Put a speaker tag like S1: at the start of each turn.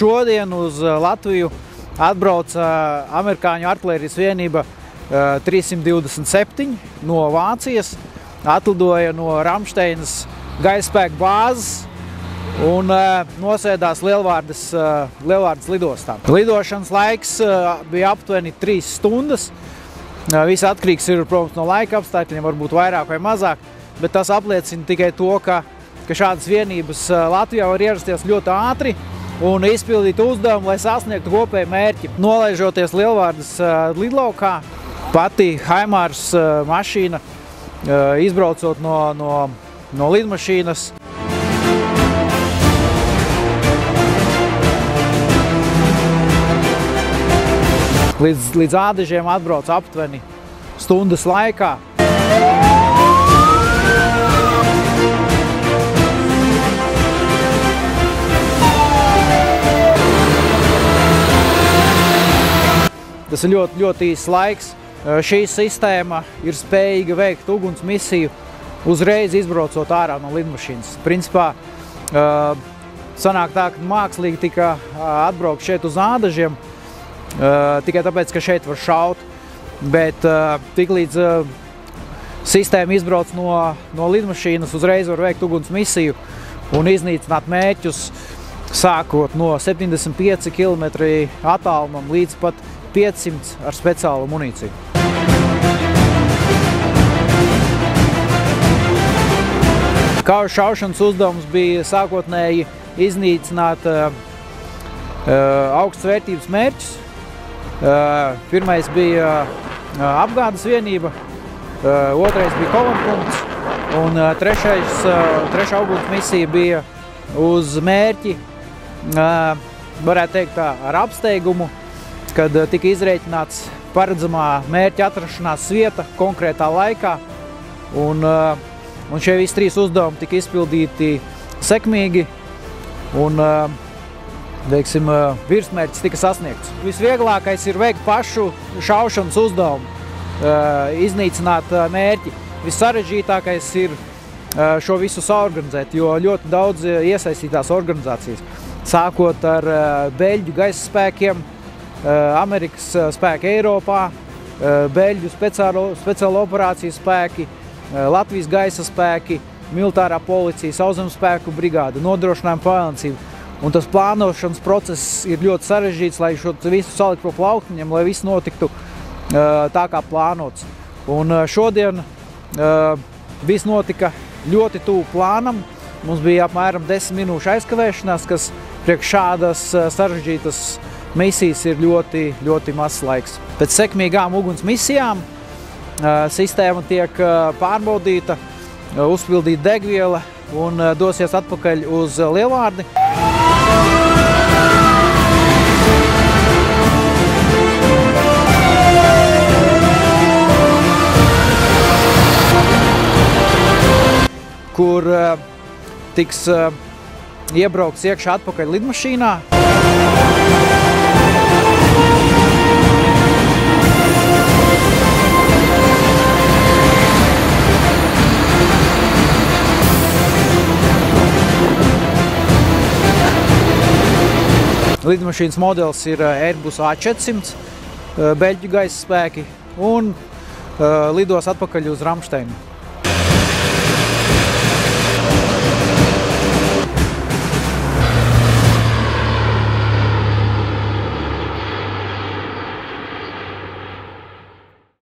S1: šodien uz Latviju atbrauca amerikāņu artilērijas vienība 327 no Vācijas, atlidoja no Ramšteinas gaisspēku bāzes un nosēdās Lielvārdes lidostā. Lidošanas laiks bija aptuveni 3 stundas. Viss atkarīgs ir, protams, no laika apstākļiem, varbūt vairāk vai mazāk, bet tas apliecina tikai to, ka šādas vienības Latvijā var ierasties ļoti ātri un izpildīt uzdevumu, lai sasniegtu kopēju mērķi. Nolaižoties Lielvārdes lidlaukā, pati Haimārs mašīna, izbraucot no lidmašīnas, līdz ādažiem atbrauc aptuveni stundas laikā. Tas ir ļoti īsts laiks. Šī sistēma ir spējīga veikt uguns misiju uzreiz izbraucot ārā no lidmašīnas. Principā sanāk tā, ka mākslīgi tika atbraukt šeit uz ādažiem, tikai tāpēc, ka šeit var šaut, bet tiklīdz sistēma izbrauc no lidmašīnas, uzreiz var veikt uguns misiju un iznīcināt mērķus, sākot no 75 km attālumam līdz pat 500 ar speciālu munīciju. Kaujas šaušanas uzdevums bija sākotnēji iznīcināt augstas vērtības mērķus. Pirmais bija apgādes vienība, otrais bija komanpunkts un trešā uguns misija bija uz mērķi, varētu teikt tā, ar apsteigumu, kad tika izrēķināts paredzamā mērķa atrašanās vieta konkrētā laikā. Un šie visi 3 uzdevumi tika izpildīti sekmīgi un virsmērķis tika sasniegts. Visvieglākais ir veikt pašu šaušanas uzdevumu, iznīcināt mērķi. Vissarežģītākais ir šo visu saorganizēt, jo ļoti daudz iesaistītās organizācijas, sākot ar Beļģu gaisa spēkiem, Amerikas spēki Eiropā, Beļģu speciālo operāciju spēki, Latvijas gaisa spēki, militārā policija, sauszemes spēku brigāde, nodrošinājuma palielniecība. Un tas plānošanas process ir ļoti sarežģīts, lai šo visu salikt pa plauktiņiem, lai viss notiktu tā kā plānots. Un šodien viss notika ļoti tuvu plānam. Mums bija apmēram 10 minūšu aizkavēšanās, kas priekš šādas sarežģītas misijas ir ļoti mazs laiks. Pēc sekmīgām uguns misijām sistēma tiek pārbaudīta, uzpildīta degviela un dosies atpakaļ uz Lielvārdi. Kur tiks iebraukts iekšā atpakaļ lidmašīnā. Lidmašīnas modelis ir Airbus A400, Beļģu gaisa spēki un lidos atpakaļ uz Ramšteinu.